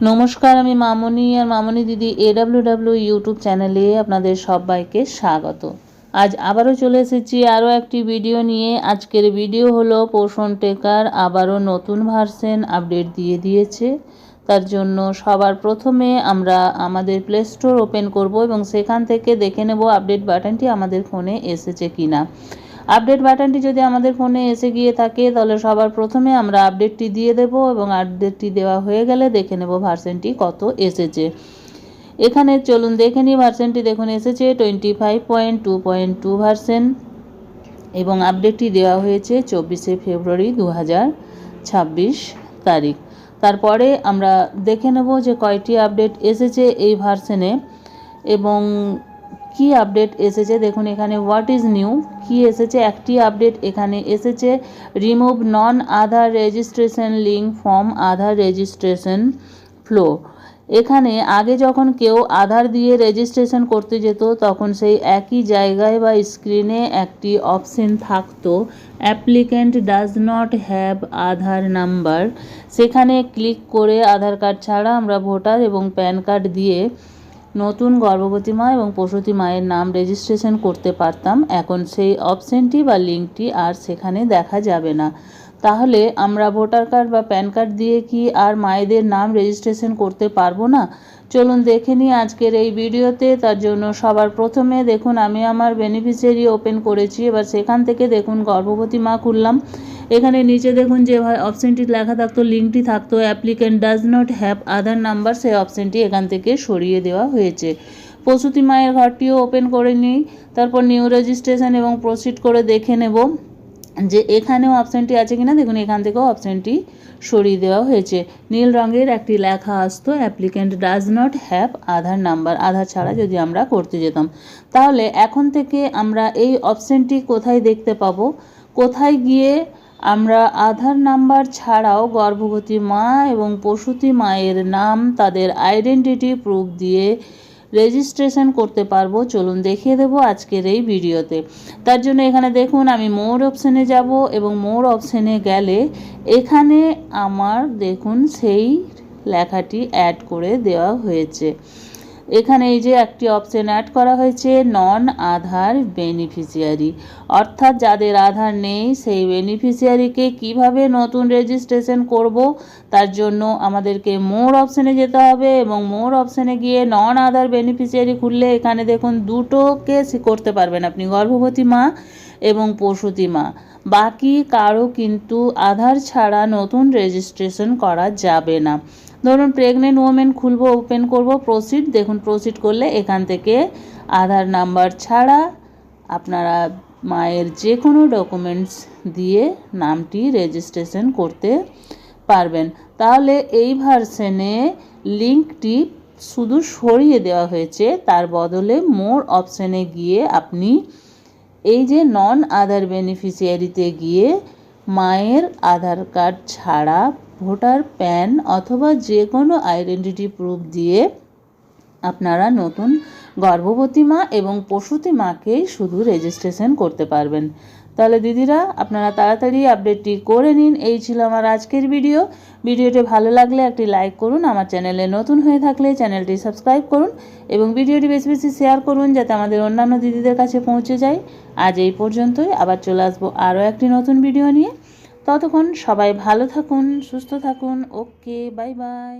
নমস্কার, আমি মামনি আর মামনি দিদি AWW ইউটিউব চ্যানেলে আপনাদের সবাইকে স্বাগত। আজ আবারও চলে এসেছি আরও একটি ভিডিও নিয়ে। আজকের ভিডিও হলো পোষণ টেকার আবারও নতুন ভার্সন আপডেট দিয়ে দিয়েছে। তার জন্য সবার প্রথমে আমরা আমাদের প্লে স্টোর ওপেন করব এবং সেখান থেকে দেখে নেব আপডেট বাটনটি আমাদের ফোনে এসেছে কিনা। আপডেট বাটনটি যদি আমাদের ফোনে এসে গিয়ে থাকে তাহলে সবার প্রথমে আমরা আপডেটটি দিয়ে দেব এবং আপডেটটি দেওয়া হয়ে গেলে দেখে নেব ভার্সনটি কত এসেছে। এখানে চলুন দেখে নিই। ভার্সনটি দেখুন এসেছে 25.2.2 ভার্সন এবং আপডেটটি দেওয়া হয়েছে 24শে ফেব্রুয়ারি 2026 তারিখ। তারপরে আমরা দেখে নেব যে কয়টি আপডেট এসেছে এই ভার্সনে এবং কি আপডেট এসেছে। দেখুন এখানে হোয়াট ইজ নিউ কি এসেছে। একটি আপডেট এখানে এসেছে, remove non Aadhaar registration link from Aadhaar registration flow. এখানে আগে যখন কেউ আধার দিয়ে রেজিস্ট্রেশন করতে যেত তখন সেই একই জায়গায় বা স্ক্রিনে একটি অপশন থাকতো, applicant does not have Aadhaar number. সেখানে ক্লিক করে আধার কার্ড ছাড়া আমরা ভোটার এবং প্যান কার্ড দিয়ে নতুন গর্ভবতী মা এবং প্রসূতি মায়ের নাম রেজিস্ট্রেশন করতে পারতাম। এখন সেই অপশনটি বা লিঙ্কটি আর সেখানে দেখা যাবে না। তাহলে আমরা ভোটার কার্ড বা প্যান কার্ড দিয়ে কি আর মায়েদের নাম রেজিস্ট্রেশন করতে পারবো না? চলুন দেখে নিই আজকের এই ভিডিওতে। তার জন্য সবার প্রথমে দেখুন আমি আমার বেনিফিশিয়ারি ওপেন করেছি। এবার সেখান থেকে দেখুন গর্ভবতী মা খুললাম। এখানে নিচে দেখুন যে অপশনটি লেখা থাকতো, লিঙ্কটি থাকতো, applicant does not have Aadhaar number, সেই অপশনটি এখান থেকে সরিয়ে দেওয়া হয়েছে। প্রসূতি মায়ের ঘরটিও ওপেন করে নিই। তারপর নিউ রেজিস্ট্রেশন এবং প্রসিড করে দেখে নেব যে এখানেও অপশনটি আছে কিনা। দেখুন এখান থেকেও অপশনটি সরিয়ে দেওয়া হয়েছে। নীল রঙের একটি লেখা আসতো, applicant does not have Aadhaar number, Aadhaar ছাড়া যদি আমরা করতে যেতাম। তাহলে এখন থেকে আমরা এই অপশনটি কোথায় দেখতে পাবো, কোথায় গিয়ে আমরা আধার নাম্বার ছাড়াও গর্ভবতী মা এবং প্রসূতি মায়ের নাম তাদের আইডেন্টিটি প্রুফ দিয়ে রেজিস্ট্রেশন করতে পারবো, চলুন দেখিয়ে দেবো আজকের এই ভিডিওতে। তার জন্য এখানে দেখুন আমি মোর অপশানে যাব এবং মোর অপশানে গেলে এখানে আমার দেখুন সেই লেখাটি অ্যাড করে দেওয়া হয়েছে। এখানে এই যে একটি অপশন অ্যাড করা হয়েছে, নন আধার বেনিফিশিয়ারি, অর্থাৎ যাদের আধার নেই সেই বেনিফিশিয়ারিকে কিভাবে নতুন রেজিস্ট্রেশন করব। তার জন্য আমাদেরকে মোর অপশানে যেতে হবে এবং মোর অপশানে গিয়ে নন আধার বেনিফিশিয়ারি খুললে এখানে দেখুন দুটোকে করতে পারবেন আপনি, গর্ভবতী মা এবং প্রসূতি মা। বাকি কারো কিন্তু আধার ছাড়া নতুন রেজিস্ট্রেশন করা যাবে না। ধরুন প্রেগনেন্ট ওমেন খুলবো, ওপেন করব, প্রসিড। দেখুন প্রসিড করলে এখান থেকে আধার নাম্বার ছাড়া আপনারা মায়ের যে কোনো ডকুমেন্টস দিয়ে নামটি রেজিস্ট্রেশন করতে পারবেন। তাহলে এই ভার্সনে লিঙ্কটি শুধু সরিয়ে দেওয়া হয়েছে, তার বদলে মোর অপশানে গিয়ে আপনি এই যে নন আধার বেনিফিশিয়ারিতে গিয়ে মায়ের আধার কার্ড ছাড়া ভোটার প্যান অথবা যে কোনো আইডেন্টিটি প্রুফ দিয়ে আপনারা নতুন গর্ভবতী মা এবং প্রসূতি মাকেই শুধু রেজিস্ট্রেশন করতে পারবেন। তাহলে দিদিরা আপনারা তাড়াতাড়ি আপডেটটি করে নিন। এই ছিল আমার আজকের ভিডিও। ভিডিওটি ভালো লাগলে একটি লাইক করুন, আমার চ্যানেলে নতুন হয়ে থাকলে চ্যানেলটি সাবস্ক্রাইব করুন এবং ভিডিওটি বেশি বেশি শেয়ার করুন যাতে আমাদের অন্যান্য দিদিদের কাছে পৌঁছে যায়। আজ এই পর্যন্তই, আবার চলে আসবো আরও একটি নতুন ভিডিও নিয়ে। ততক্ষণ সবাই ভালো থাকুন, সুস্থ থাকুন। ওকে, বাই বাই।